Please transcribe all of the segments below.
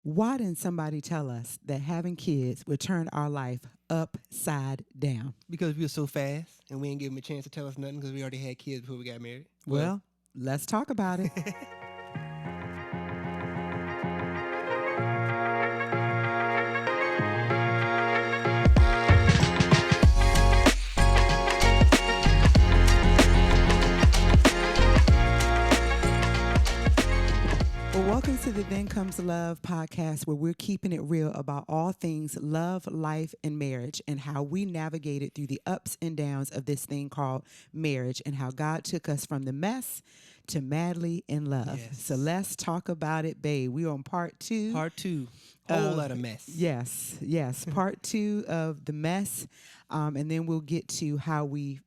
Why didn't somebody tell us that having kids would turn our life upside down? Because we were so fast and we didn't give him a chance to tell us nothing because we already had kids before we got married. Well, let's talk about it. Well, welcome to the Then Comes Love podcast, where we're keeping it real about all things love, life, and marriage, and how we navigated through the ups and downs of this thing called marriage, and how God took us from the mess to madly in love. Yes. So let's talk about it, babe. We're on part two. Part two, whole lot of mess. Yes, part two of the mess, and then we'll get to how we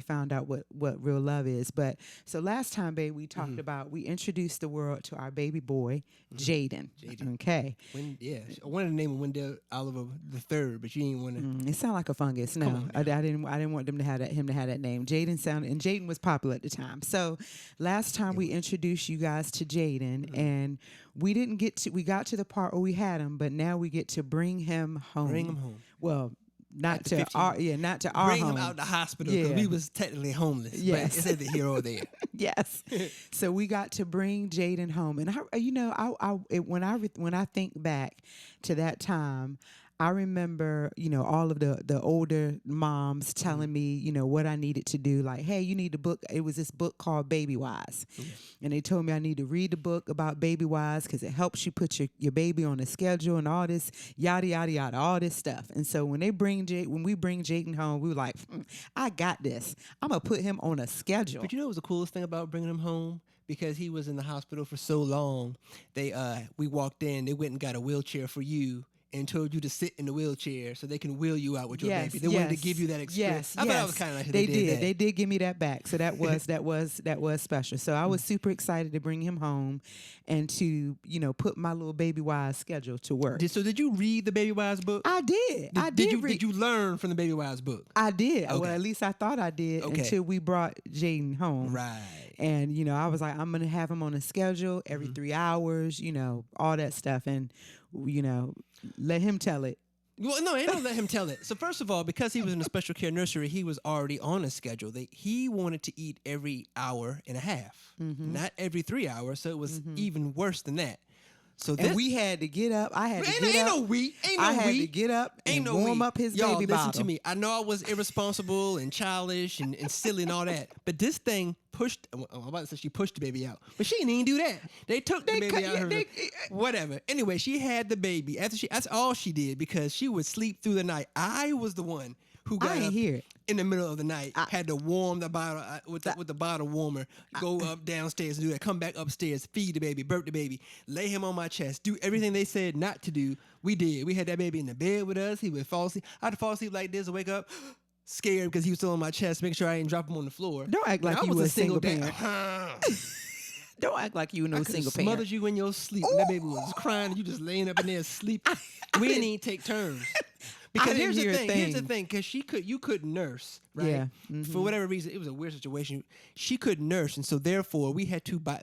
found out what real love is. But so last time, babe, we talked about, we introduced the world to our baby boy, Jaden. Okay. I wanted to name him Wendell Oliver the third, but you ain't want to. It sounded like a fungus. No, on I didn't want him to have that name. Jaden was popular at the time. So last time we introduced you guys to Jaden, and we got to the part where we had him, but now we get to bring him home. Bring him home. Well, not After to 15 our not to our Bring home. him out the hospital because Yeah. we was technically homeless. Yes. But it's either here or there. Yes. So we got to bring Jaden home, and when I think back to that time, I remember, all of the older moms telling me, what I needed to do. Like, hey, you need to book. It was this book called Baby Wise, and they told me I need to read the book about Baby Wise because it helps you put your baby on a schedule and all this yada yada yada, all this stuff. And so when we bring Jaden home, we were like, I got this. I'm gonna put him on a schedule. But you know what was the coolest thing about bringing him home? Because he was in the hospital for so long, we walked in, they went and got a wheelchair for you and told you to sit in the wheelchair so they can wheel you out with your baby. They wanted to give you that experience. I thought that was kind of nice. They did. That. They did give me that back. So that was special. So I was super excited to bring him home and to, put my little Baby Wise schedule to work. So did you read the Baby Wise book? I did. Did you learn from the Baby Wise book? I did. Okay. Well, at least I thought I did until we brought Jaden home. Right. And, I was like, I'm going to have him on a schedule every 3 hours, all that stuff. And, let him tell it. Well, no, ain't don't let him tell it. So first of all, because he was in a special care nursery, he was already on a schedule. He wanted to eat every hour and a half, not every 3 hours. So it was even worse than that. So we had to get up. I had to get up. Ain't no we. I had to get up and warm up his Y'all, baby bottle. listen to me. I know I was irresponsible and childish and silly and all that, but this thing pushed. I'm about to say she pushed the baby out, but she didn't even do that. They took the baby out. Whatever. Anyway, she had the baby. That's all she did because she would sleep through the night. I was the one who got up in the middle of the night, had to warm the bottle with the bottle warmer, go up downstairs and do that, come back upstairs, feed the baby, burp the baby, lay him on my chest, do everything they said not to do. We did. We had that baby in the bed with us. He would fall asleep. I'd fall asleep like this and wake up scared because he was still on my chest, making sure I didn't drop him on the floor. Don't act like you were a single parent. Don't act like you were no single parent. Smothered you in your sleep. And that baby was crying and you just laying up in there asleep. We didn't even take turns. Because here's the thing, because you couldn't nurse, right? Yeah. For whatever reason, it was a weird situation. She couldn't nurse, and so therefore we had to buy.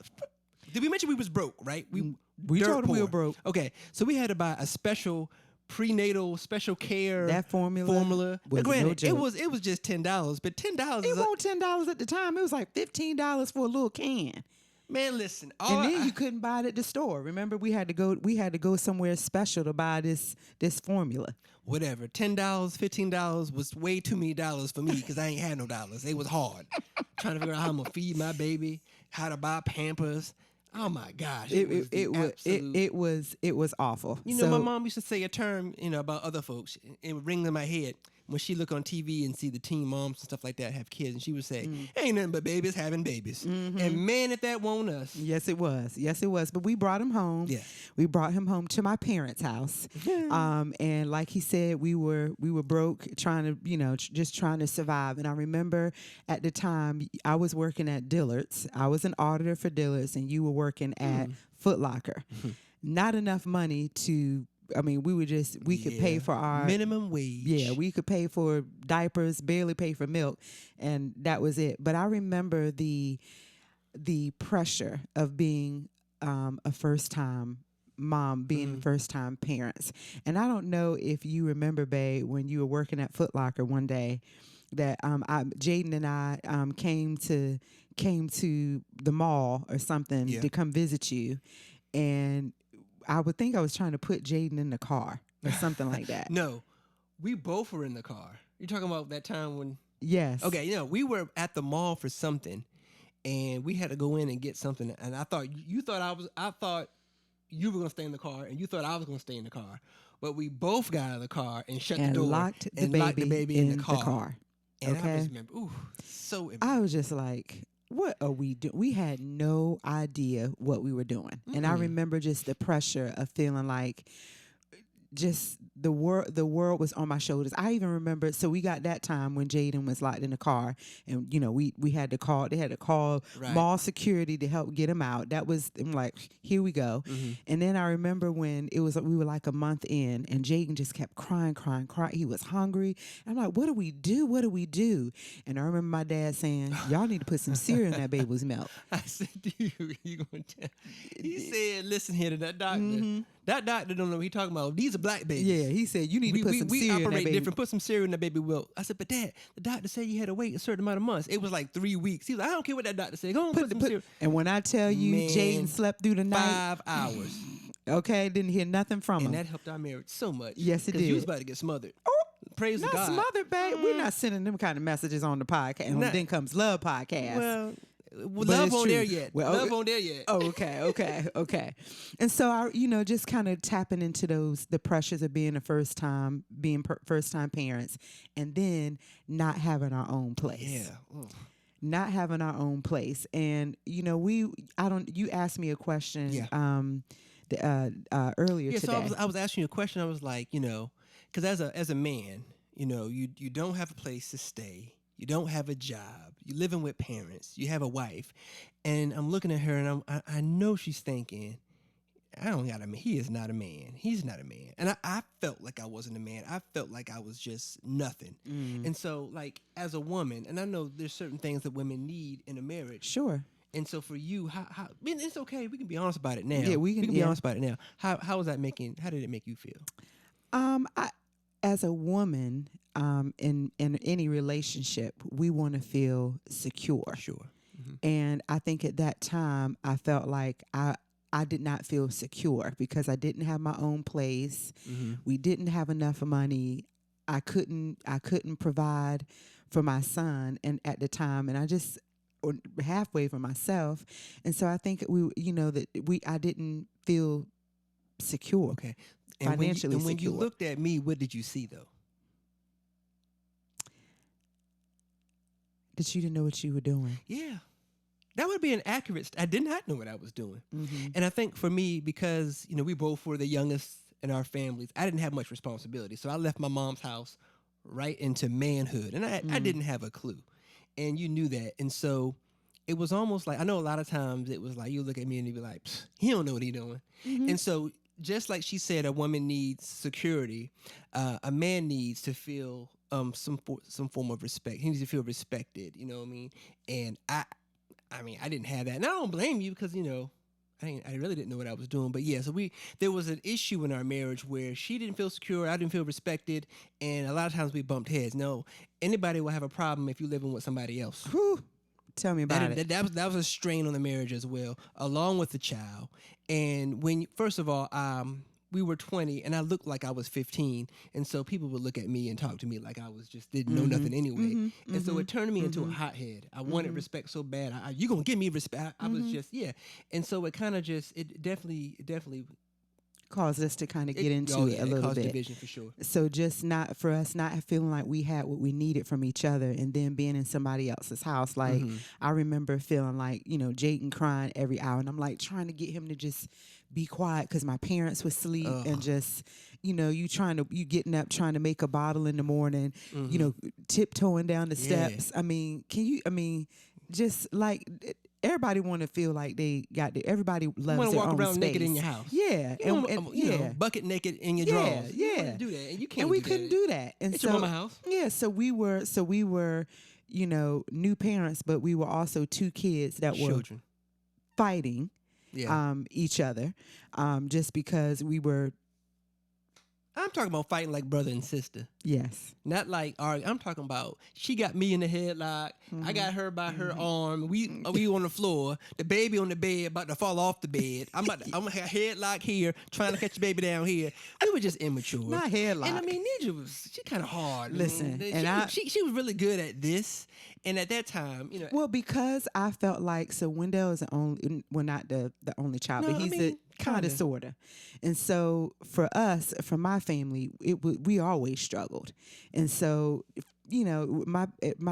Did we mention we was broke, right? We told them we were broke. Okay, so we had to buy a special prenatal special care that formula. Granted, it was just $10, but $10. It wasn't $10 at the time. It was like $15 for a little can. Man, listen. You couldn't buy it at the store. Remember, we had to go somewhere special to buy this formula. Whatever, $10, $15 was way too many dollars for me because I ain't had no dollars. It was hard trying to figure out how I'm gonna feed my baby, how to buy Pampers. Oh my gosh, it was awful. My mom used to say a term, about other folks. It would ring in my head when she look on TV and see the teen moms and stuff like that have kids, and she would say, "Ain't nothing but babies having babies." And man, if that won't us. Yes, it was. But we brought him home. Yeah. We brought him home to my parents' house. And like he said, we were broke, trying to just trying to survive. And I remember at the time I was working at Dillard's. I was an auditor for Dillard's, and you were working at Foot Locker. Not enough money to. We could pay for our minimum wage. Yeah, we could pay for diapers, barely pay for milk, and that was it. But I remember the pressure of being a first time mom being first time parents. And I don't know if you remember, babe, when you were working at Foot Locker one day that Jaden and I came to the mall or something to come visit you, and I would think I was trying to put Jaden in the car or something like that. No, we both were in the car. You're talking about that time when? Yes. Okay, we were at the mall for something, and we had to go in and get something. And I thought you thought you were gonna stay in the car, and you thought I was gonna stay in the car. But we both got out of the car and shut the door locked the baby in the car. And okay. I just remember, so. I was just like, what are we doing? We had no idea what we were doing. And I remember just the pressure of feeling like just the world was on my shoulders. I even remember, so we got that time when Jaden was locked in the car, and we had to call. They had to call mall security to help get him out. That was, I'm like, here we go. And then I remember when we were like a month in, and Jaden just kept crying. He was hungry. I'm like, what do we do? What do we do? And I remember my dad saying, y'all need to put some cereal in that baby's milk. I said, you gonna tell? He said, listen here to that doctor. That doctor don't know what he's talking about. These are black babies. Yeah, he said you need to put some cereal in that baby. We operate different. Put some cereal in that baby milk. I said, but Dad, the doctor said you had to wait a certain amount of months. It was like 3 weeks. He was like, I don't care what that doctor said. Go on, put some cereal. And when I tell you, Jaden slept through the night. 5 hours. Okay, didn't hear nothing from him. And that helped our marriage so much. Yes, it did. Because you was about to get smothered. Oh, praise not God. Smothered, babe. We're not sending them kind of messages on the podcast. And Then Comes Love podcast. Well, love on there yet. Love on there yet. Oh, okay. And so I, just kind of tapping into the pressures of being first time parents, and then not having our own place. Yeah. Not having our own place. And you asked me a question earlier today. So I was asking you a question. I was like, because as a man, you don't have a place to stay. You don't have a job. You're living with parents. You have a wife. And I'm looking at her, and I know she's thinking, he is not a man. He's not a man. And I felt like I wasn't a man. I felt like I was just nothing. And so, like, as a woman, and I know there's certain things that women need in a marriage. Sure. And so for you, how I mean, it's okay. We can be honest about it now. Yeah, we can be honest about it now. How did it make you feel? As a woman, in any relationship, we want to feel secure. Sure. And I think at that time, I felt like I did not feel secure because I didn't have my own place. We didn't have enough money. I couldn't provide for my son and at the time, and I just halfway for myself. And so I think I didn't feel secure. Okay. And financially when secure. You looked at me, what did you see though? That you didn't know what you were doing. Yeah. That would be an accurate. I did not know what I was doing. And I think for me, because, we both were the youngest in our families, I didn't have much responsibility. So I left my mom's house right into manhood. And I didn't have a clue. And you knew that. And so it was almost like, I know a lot of times it was like, you look at me and you be like, he don't know what he's doing. And so just like she said, a woman needs security. A man needs to feel some form of respect. He needs to feel respected. You know what I mean? And I didn't have that, and I don't blame you because I really didn't know what I was doing. But yeah, so there was an issue in our marriage where she didn't feel secure, I didn't feel respected, and a lot of times we bumped heads. No, anybody will have a problem if you're living with somebody else. Whew. Tell me about it. That was a strain on the marriage as well, along with the child. And first of all, we were 20, and I looked like I was 15, and so people would look at me and talk to me like I was just didn't know nothing anyway. And so it turned me into a hothead. I wanted respect so bad. You gonna give me respect? I was just and so it kind of it definitely caused us to kind of get into it a little bit. Division for sure. So just not feeling like we had what we needed from each other, and then being in somebody else's house. Like I remember feeling like Jaden crying every hour, and I'm like trying to get him to just be quiet because my parents would sleep, and just you getting up trying to make a bottle in the morning, tiptoeing down the steps. I mean, just like. Everybody want to feel like they got everybody loves their own space. You want to walk around naked in your house. Yeah. And bucket naked in your drawers. Yeah. You want to do that, and you can't. And we couldn't do that. And it's your mama's house. Yeah. So we were, new parents, but we were also two kids that were fighting. each other, just because we were. I'm talking about fighting like brother and sister. Yes. Not like I'm talking about she got me in the headlock. I got her by her arm. We on the floor. The baby on the bed about to fall off the bed. I'm a headlock here, trying to catch the baby down here. We were just immature. Not headlock. And I mean, Nidra she kind of hard. Listen, she was really good at this. And at that time, Well, because I felt like Wendell is the only, well, not the only child, but he's the kind of sorta. And so for us, for my family, we always struggled. And so, my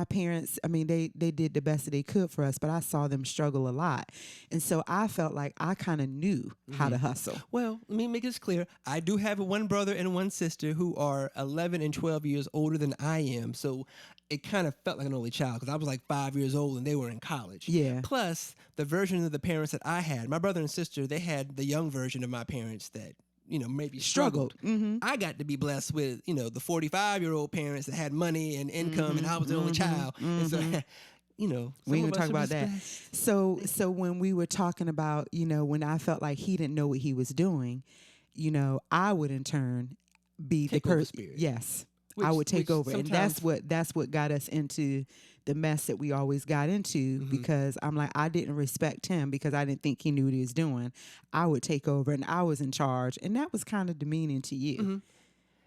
parents, I mean, they did the best that they could for us, but I saw them struggle a lot. And so I felt like I kind of knew how to hustle. Well, let me make this clear. I do have one brother and one sister who are 11 and 12 years older than I am. So it kind of felt like an only child because I was like 5 years old and they were in college. Yeah. Plus, the version of the parents that I had, my brother and sister, they had the young version of my parents that maybe struggled. I got to be blessed with, the 45-year-old parents that had money and income, and I was the only child. And so, we ain't gonna talk about that. So when we were talking about, when I felt like he didn't know what he was doing, I would in turn be the person. Yes, I would take over, and that's what got us into the mess that we always got into, because I'm like, I didn't respect him because I didn't think he knew what he was doing. I would take over and I was in charge, and that was kind of demeaning to you.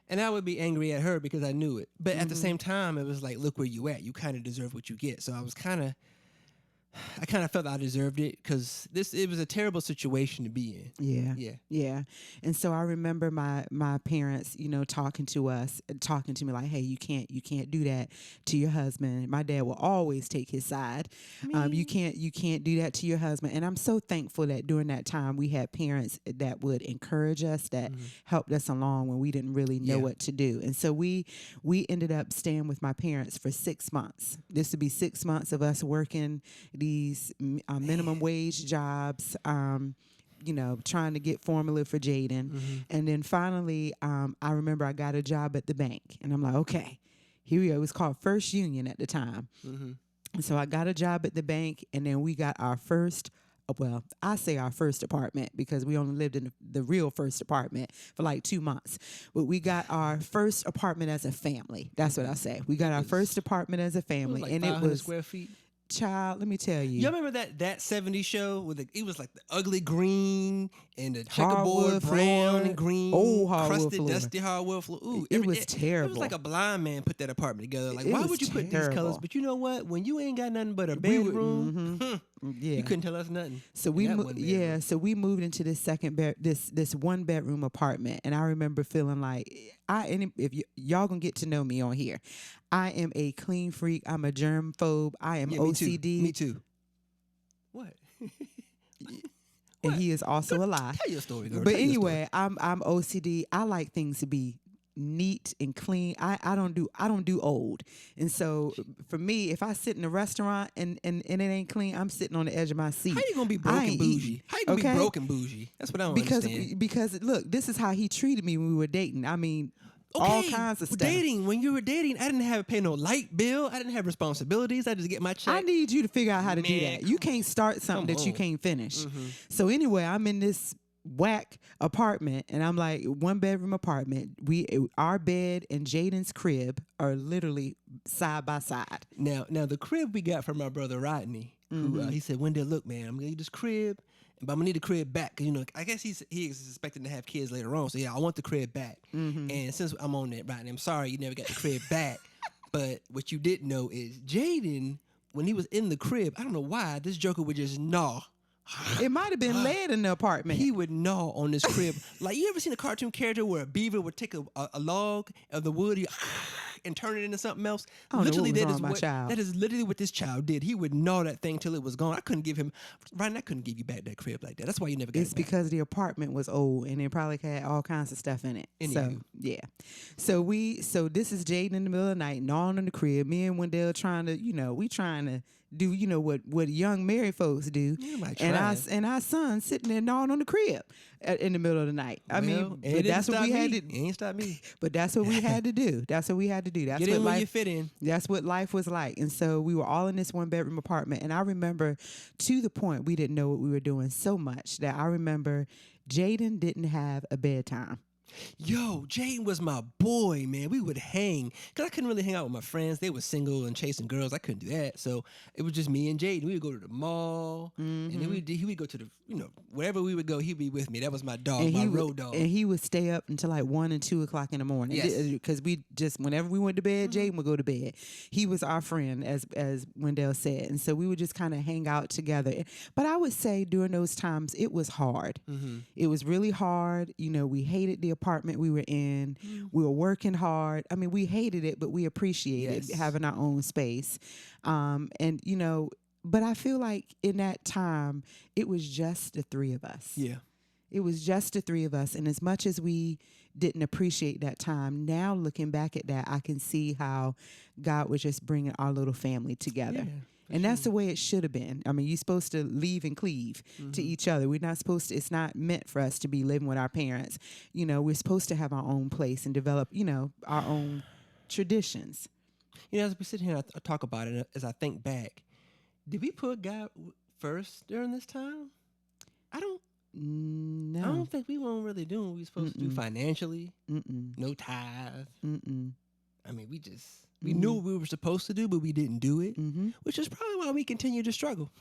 And I would be angry at her because I knew it. But at the same time, it was like, look where you at. You kind of deserve what you get. So I kind of felt I deserved it because it was a terrible situation to be in. Yeah. And so I remember my parents, talking to me like, hey, you can't do that to your husband. My dad will always take his side. You can't do that to your husband. And I'm so thankful that during that time we had parents that would encourage us, that helped us along when we didn't really know what to do. And so we ended up staying with my parents for 6 months. This would be 6 months of us working these minimum wage jobs, trying to get formula for Jaden. And then finally, I remember I got a job at the bank, and I'm like, okay, here we go. It was called First Union at the time. And so I got a job at the bank, and then we got our first, well, I say our first apartment because we only lived in the real first apartment for like 2 months. But we got our first apartment as a family. That's what I say. We got our first apartment as a family. Like and 500 it was square feet. Child, let me tell you. Y'all remember that 70s show with it was like the ugly green and the checkerboard hardwood brown floor, and green, old hardwood crusted, floor. dusty hardwood floor. Ooh, it was terrible. It was like a blind man put that apartment together. Like, It why was would you put these terrible. colors? But you know what? When you ain't got nothing but a We would- bedroom, Yeah. you couldn't tell us nothing. So in we that moved. one bedroom. Yeah. So we moved into this 1 bedroom apartment, and I remember feeling like y'all gonna get to know me on here, I am a clean freak. I'm a germ phobe. I am Yeah, OCD. Me too. What? And he is also a lie. Tell your story, girl. But Tell your story. anyway, I'm OCD. I like things to be neat and clean. I don't do old. And so for me, if I sit in a restaurant and it ain't clean, I'm sitting on the edge of my seat. How you gonna be broke and bougie? How you gonna be broke and bougie? That's what I don't understand. Because look, this is how he treated me when we were dating. I mean, all kinds of stuff. When you were dating, I didn't have to pay no light bill. I didn't have responsibilities. I just get my check. I need you to figure out how to do Man, that. You can't start something that you on. can't finish. So anyway, I'm in this whack apartment, and I'm like 1 bedroom apartment. Our bed and Jaden's crib are literally side by side. Now the crib we got from my brother Rodney, who he said, Wendell, look, man, I'm gonna need this crib, but I'm gonna need the crib back. 'Cause, I guess he is expecting to have kids later on. So yeah, I want the crib back. And since I'm on that, Rodney, I'm sorry you never got the crib back. But what you didn't know is Jaden, when he was in the crib, I don't know why, this joker would just gnaw. It might have been lead in the apartment. He would gnaw on this crib. Like, you ever seen a cartoon character where a beaver would take a log of the wood and turn it into something else? I don't know Literally, what was wrong with my child. that is literally what this child did. He would gnaw that thing till it was gone. I couldn't give him, Ryan, I couldn't give you back that crib like that. That's why you never got It's it back. because the apartment was old and it probably had all kinds of stuff in it. Anywho, So Yeah. So this is Jaden in the middle of the night, gnawing on the crib. Me and Wendell trying to do, what young married folks do. And our son sitting there gnawing on the crib in the middle of the night. But that's what we had to. It ain't stopped me. But that's what we had to do. That's what we had to do. That's Get what in life, where you fit in. That's what life was like. And so we were all in this 1-bedroom apartment. And I remember, to the point, we didn't know what we were doing so much that I remember Jaden didn't have a bedtime. Yo, Jaden was my boy, man. We would hang because I couldn't really hang out with my friends. They were single and chasing girls. I couldn't do that, so it was just me and Jaden. We would go to the mall, and then he would go to the wherever we would go. He'd be with me. That was my dog, road dog. And he would stay up until like 1 and 2 o'clock in the morning. Yes, because we just whenever we went to bed, Jaden would go to bed. He was our friend, as Wendell said, and so we would just kind of hang out together. But I would say during those times it was hard. It was really hard. We hated the apartment we were in. We were working hard. I mean, we hated it, but we appreciated having our own space. But I feel like in that time, it was just the three of us. Yeah. It was just the three of us. And as much as we didn't appreciate that time, now looking back at that, I can see how God was just bringing our little family together. Yeah. And that's the way it should have been. I mean, you're supposed to leave and cleave to each other. We're not supposed to, it's not meant for us to be living with our parents. We're supposed to have our own place and develop, our own traditions. As we sit here and I talk about it, as I think back, did we put God first during this time? No. I don't think we weren't really doing what we were supposed to do financially. No tithe. I mean, we knew what we were supposed to do, but we didn't do it, which is probably why we continue to struggle.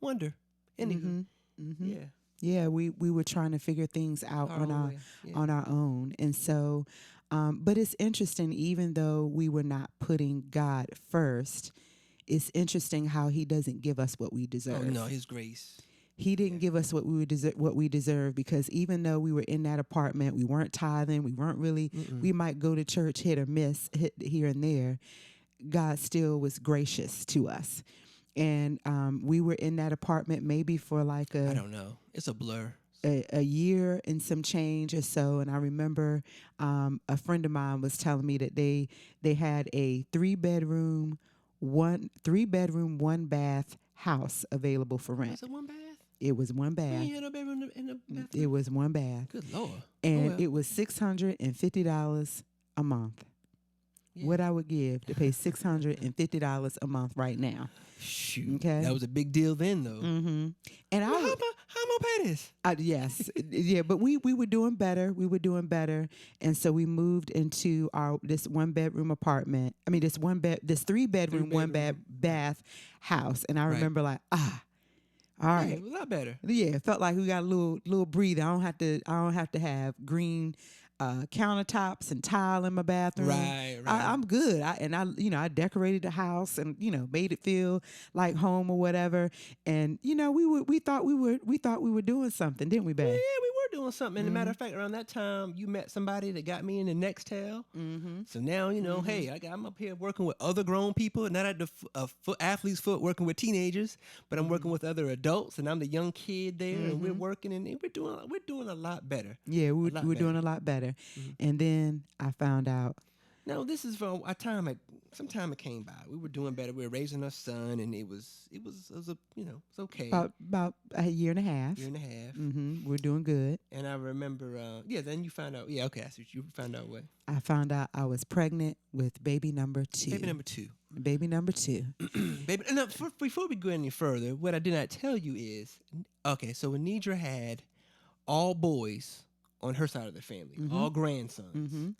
Wonder. Anywho. Yeah. Yeah, we were trying to figure things out on our own. And so, but it's interesting, even though we were not putting God first, it's interesting how he doesn't give us what we deserve. Oh, no, his grace. He didn't give us what we deserve, because even though we were in that apartment, we weren't tithing, we weren't really, we might go to church, hit here and there. God still was gracious to us. And we were in that apartment maybe for like I don't know. It's a blur. A year and some change or so. And I remember a friend of mine was telling me that they had a 3-bedroom, 1-bath house available for rent. Was it 1 bath? It was 1 bath. You had no bedroom in the bathroom? It was 1 bath. Good Lord. And it was $650 a month. Yeah. What I would give to pay $650 a month right now. Shoot. Okay. That was a big deal then, though. And how am I gonna pay this? Yes. Yeah, but we were doing better. We were doing better. And so we moved into this 1-bedroom apartment. I mean, this 3-bedroom, 1-bath house. And I remember all right. It was a lot better. Yeah, it felt like we got a little breather. I don't have to have green countertops and tile in my bathroom. Right. I'm good. I decorated the house and made it feel like home or whatever. And we thought we were doing something, didn't we, babe? Yeah, we were doing something. And a matter of fact, around that time, you met somebody that got me in the Nextel. So now hey, I'm up here working with other grown people, not at the athlete's foot working with teenagers, but I'm working with other adults, and I'm the young kid there, and we're working, and we're doing a lot better. Yeah, we're doing a lot better. And then I found out. No, this is from a time. Some time it came by. We were doing better. We were raising our son, and it was it's okay. About a year and a half. We're doing good. And I remember, then you found out. Yeah, okay. I see what you found out. What? I found out I was pregnant with baby number 2. Baby number 2. Baby number 2. Baby. No, before we go any further, what I did not tell you is, okay. So Anidra had all boys on her side of the family, all grandsons.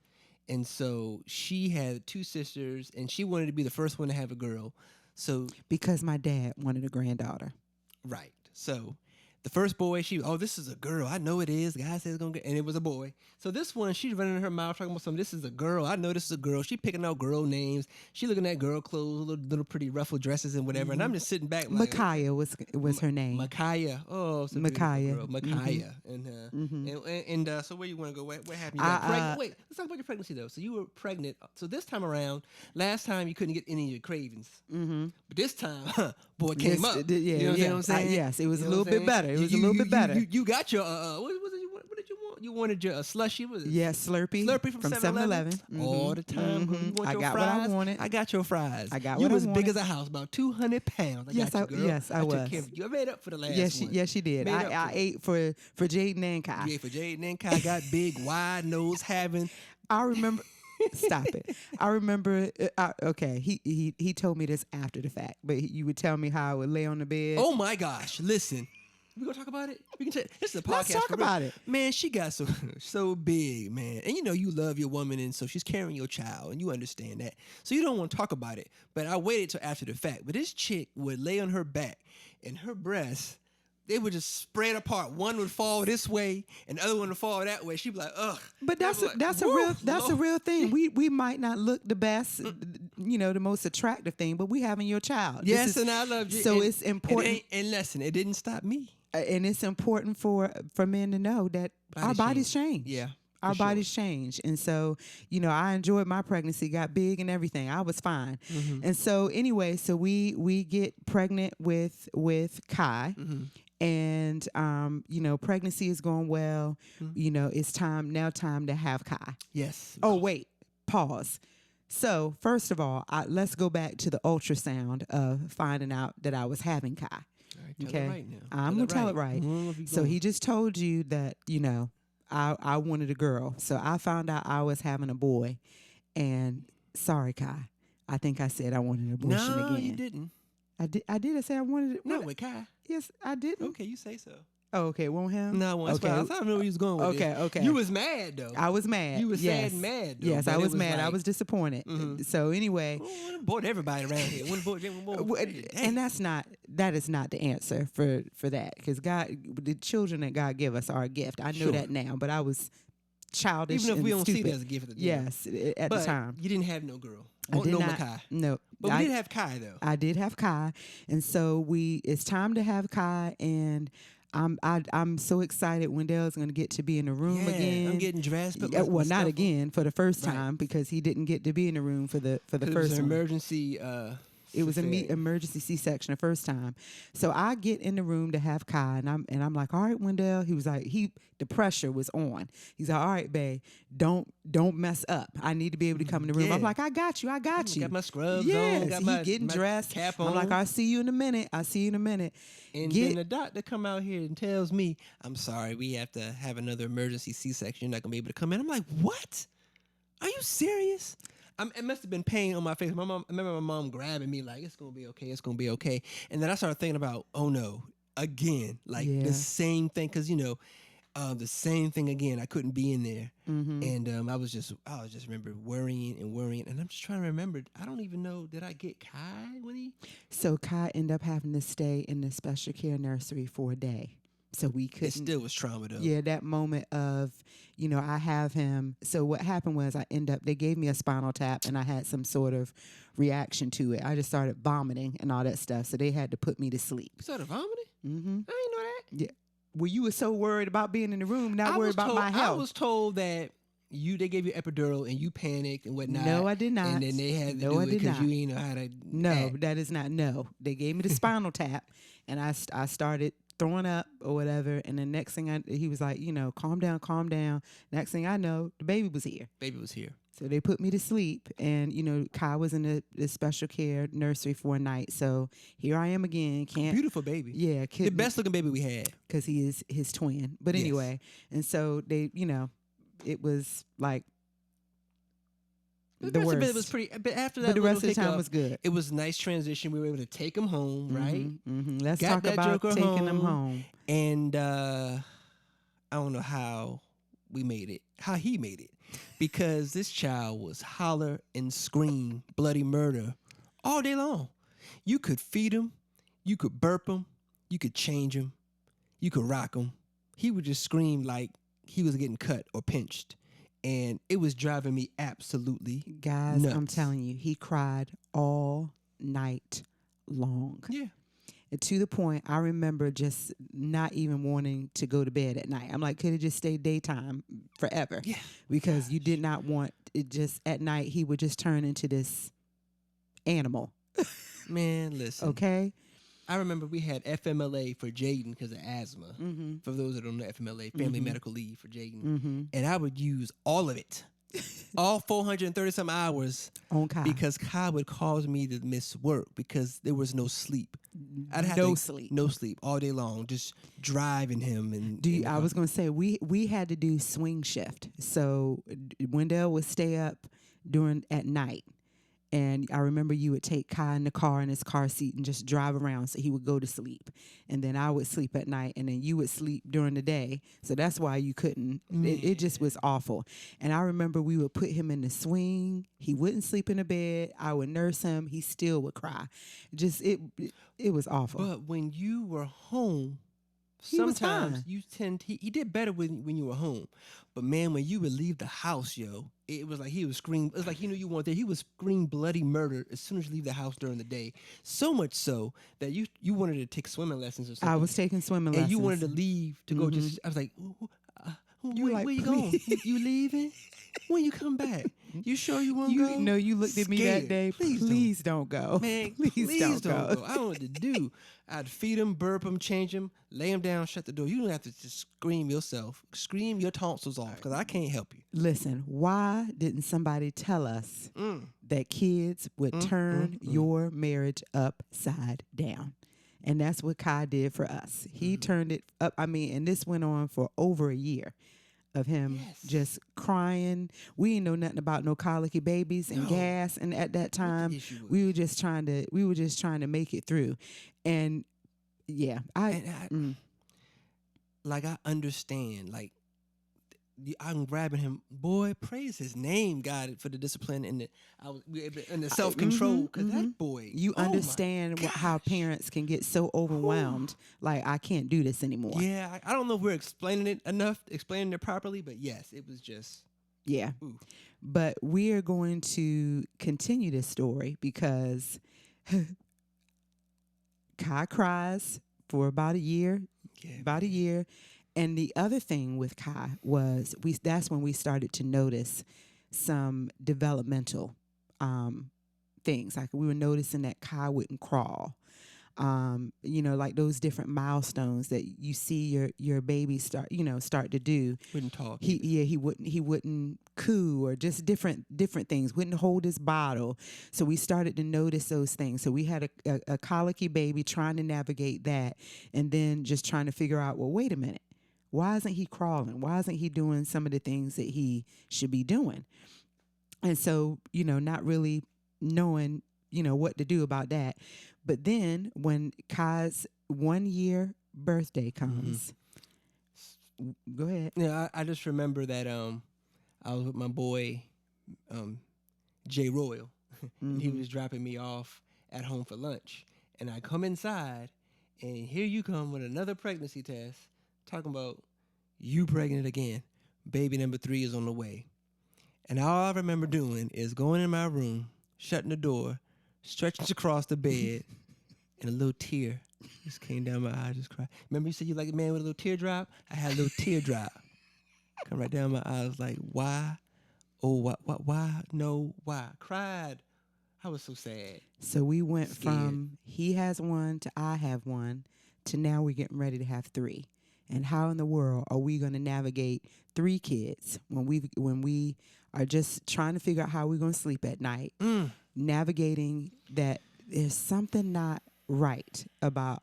And so she had 2 sisters, and she wanted to be the first one to have a girl. So because my dad wanted a granddaughter. Right. So the first boy, this is a girl. I know it is. The guy says it's going to get, and it was a boy. So this one, she's running her mouth talking about something. This is a girl. I know this is a girl. She picking out girl names. She looking at girl clothes, little pretty ruffled dresses and whatever. And I'm just sitting back. Micaiah was her name. Micaiah. Oh, it's a Micaiah. girl. Micaiah. And so where you want to go? What happened? You got pregnant. Wait, let's talk about your pregnancy though. So you were pregnant. So this time around, last time you couldn't get any of your cravings. But this time, boy came up. Yeah, you know what I'm saying? Yes, it was a little bit better. It was a little bit better. You got your what did you want? you wanted your slushy? Was it? Yeah, Slurpee. Slurpee from 7-Eleven. 7-Eleven. All the time. You want I your got fries? what I wanted. I got your fries. I got you what I was big wanted. as a house, about 200 pounds. Yes, got you, girl. yes, I took was. care of you. I made up for the last one. Yes, she did. Made up I for it. ate for Jaden and Kai. You ate for Jaden and Kai. Got big, wide nose, having. I remember. Stop it. I remember. Okay, he told me this after the fact, but you would tell me how I would lay on the bed. Oh my gosh! Listen, we gonna talk about it. We can. This is a podcast. Let's talk about it. Man, she got so big, man, and you love your woman, and so she's carrying your child, and you understand that. So you don't want to talk about it. But I waited till after the fact. But this chick would lay on her back, and her breasts, they would just spread apart. One would fall this way, and the other one would fall that way. She'd be like, ugh. But that's a real thing. We might not look the best, the most attractive thing, but we having your child. Yes, and I love you. So and, it's important. And listen, it didn't stop me. And it's important for men to know that our bodies change. Yeah. Our bodies change. And so, I enjoyed my pregnancy, got big and everything. I was fine. And so anyway, so we get pregnant with Kai. And pregnancy is going well. It's time to have Kai. Yes. Oh, wait, pause. So first of all, let's go back to the ultrasound of finding out that I was having Kai. Tell it right now. I'm gonna tell it right. So he just told you that I wanted a girl. So I found out I was having a boy, and sorry, Kai. I think I said I wanted an abortion again. No, you didn't. I did. I say I wanted it. No, with Kai. Yes, I didn't. Okay, you say so. Oh, okay. Won't him? No, okay. I don't know where you was going with this. Okay. You was mad though. I was mad. You was yes. sad and mad. Though, yes, I was mad. Like, I was disappointed. So anyway, bored everybody around here. And that is not the answer for that, because God, the children that God give us are a gift. I know that now, but I was childish. Even if we don't stupid. see it as a gift. Yes, at the time. You didn't have no girl. I did no not. Kai. No, but we did have Kai though. I did have Kai, and so it's time to have Kai, and I'm so excited. Wendell's going to get to be in the room again. I'm getting dressed. But not again for the first time, because he didn't get to be in the room for the first it was an one. emergency. It was an emergency C-section the first time. So I get in the room to have Kai, and I'm like, all right, Wendell. He was like, the pressure was on. He's like, all right, babe, don't mess up. I need to be able to come in the room. Yeah. I'm like, I got you. Got my scrubs yes, on. Got my getting dressed. Cap on. I'm like, I'll see you in a minute. And then the doctor come out here and tells me, I'm sorry, we have to have another emergency C-section. You're not going to be able to come in. I'm like, what? Are you serious? It must have been pain on my face. I remember my mom grabbing me like, it's going to be okay. It's going to be okay. And then I started thinking about, oh no, again, like the same thing. Cause the same thing again. I couldn't be in there. And I was just remember worrying. And I'm just trying to remember. I don't even know, did I get Kai when he? So Kai ended up having to stay in the special care nursery for a day. So we couldn't. It still was trauma though. Yeah, that moment of, I have him. So what happened was they gave me a spinal tap, and I had some sort of reaction to it. I just started vomiting and all that stuff. So they had to put me to sleep. You started vomiting? Mm-hmm. I didn't know that. Yeah. Well, you were so worried about being in the room, not worried about my health. I was told that they gave you epidural and you panicked and whatnot. No, I did not. And then they had to do it because you didn't know how to. No, act. that is not. No, they gave me the spinal tap, and I started throwing up or whatever. And the next thing he was like, calm down. Next thing I know, the baby was here. Baby was here. So they put me to sleep, and Kai was in the special care nursery for a night. So here I am again. Beautiful baby. Yeah, the best looking baby we had, because he is his twin. But anyway, and so they, it was like the worst. It was pretty. But after that, but the rest of the time was good. It was a nice transition. We were able to take him home, right? Mm-hmm. Let's talk about taking him home. And I don't know how we made it, how he made it, because this child was holler and scream bloody murder all day long. You could feed him, you could burp him, you could change him, you could rock him. He would just scream like he was getting cut or pinched. And it was driving me absolutely Guys, nuts. I'm telling you, he cried all night long. Yeah. And to the point, I remember just not even wanting to go to bed at night. I'm like, could it just stay daytime forever? Yeah. Because you did not want it. Just at night, he would just turn into this animal. Man, listen. Okay? I remember we had FMLA for Jaden because of asthma. Mm-hmm. For those that don't know FMLA, Family Medical Leave for Jaden. Mm-hmm. And I would use all of it. All 430 some hours On Kai. because Kai would cause me to miss work because there was no sleep. I'd have no to, sleep. No sleep all day long, just driving him. And I was going to say, we had to do swing shift. So Wendell would stay up at night. And I remember you would take Kai in the car in his car seat and just drive around so he would go to sleep. And then I would sleep at night and then you would sleep during the day. So that's why you couldn't. It just was awful. And I remember we would put him in the swing. He wouldn't sleep in the bed. I would nurse him. He still would cry. Just it was awful. But when you were home, He was sometimes fine. he did better when you were home. But man, when you would leave the house, it was like he would scream. It was like he knew you weren't there. He would scream bloody murder as soon as you leave the house during the day. So much so that you wanted to take swimming lessons or something. I was taking swimming lessons. And you wanted to leave to go just, I was like, where you going? You leaving? When you come back? You sure you won't go? No, you looked at me that Scared. day. Please don't go. Man, please don't go. I don't know what to do. I'd feed him, burp him, change him, lay him down, shut the door. You don't have to just scream yourself. Scream your tonsils off because I can't help you. Listen, why didn't somebody tell us that kids would turn your marriage upside down? And that's what Kai did for us. He turned it up. I mean, and this went on for over a year of him just crying. We didn't know nothing about no colicky babies and gas. And at that time, we were just trying to make it through. And yeah, I understand. Like, I'm grabbing him. Boy, praise his name, God, for the discipline and the self-control. Because that boy, you understand how parents can get so overwhelmed. Like, I can't do this anymore. Yeah, I don't know if we're explaining it properly, but yes, it was just. Yeah. Ooh. But we are going to continue this story because Kai cries for about a year. Yeah, And the other thing with Kai was that's when we started to notice some developmental things. Like we were noticing that Kai wouldn't crawl. Like those different milestones that you see your baby start to do. Wouldn't talk. He wouldn't coo, or just different things. Wouldn't hold his bottle. So we started to notice those things. So we had a colicky baby trying to navigate that, and then just trying to figure out, well, wait a minute. Why isn't he crawling? Why isn't he doing some of the things that he should be doing? And so, not really knowing, what to do about that. But then when Kai's 1 year birthday comes, go ahead. Yeah, I just remember that I was with my boy Jay Royal, and he was dropping me off at home for lunch. And I come inside, and here you come with another pregnancy test, talking about you pregnant again. Baby number 3 is on the way. And all I remember doing is going in my room, shutting the door, stretching across the bed, and a little tear just came down my eye. Just cried. Remember you said you like a man with a little teardrop? I had a little teardrop come right down my eye. I was like, why? Oh, why? No, why? Cried. I was so sad. So we went from he has one to I have one to now we're getting ready to have 3. And how in the world are we going to navigate 3 kids when we are just trying to figure out how we're going to sleep at night, navigating that there's something not right about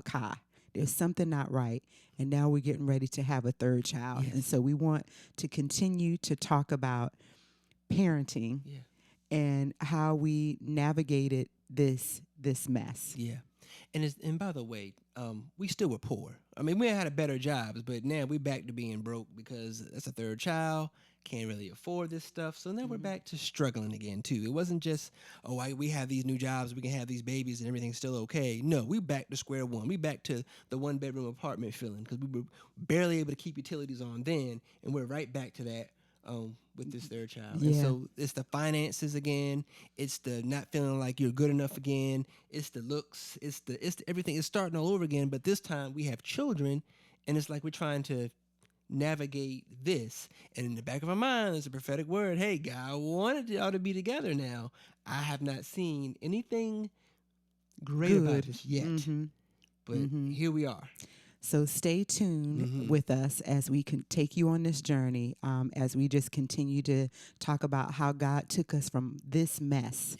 Kai. There's something not right. And now we're getting ready to have a 3rd child. Yes. And so we want to continue to talk about parenting and how we navigated this mess. Yeah. And by the way, we still were poor. I mean, we had better jobs, but now we're back to being broke because that's a 3rd child. Can't really afford this stuff. So now we're back to struggling again, too. It wasn't just, we have these new jobs, we can have these babies, and everything's still okay. No, we back to square one. We back to the 1-bedroom apartment feeling because we were barely able to keep utilities on then, and we're right back to that with this 3rd child. Yeah. And so it's the finances again. It's the not feeling like you're good enough again. It's the looks. It's the everything. It's starting all over again. But this time we have children, and it's like we're trying to navigate this. And in the back of our mind, there's a prophetic word. Hey, God wanted y'all to be together now. I have not seen anything great about this yet. But here we are. So stay tuned with us as we can take you on this journey, as we just continue to talk about how God took us from this mess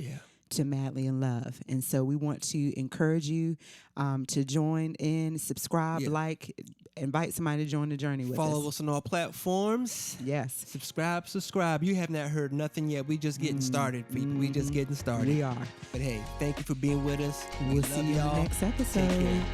to madly in love. And so we want to encourage you to join in, subscribe, like, invite somebody to join the journey with us. Follow us on all platforms. Yes. Subscribe. You have not heard nothing yet. We just getting started, people. We just getting started. We are. But hey, thank you for being with us. We'll see you in the next episode. Take care.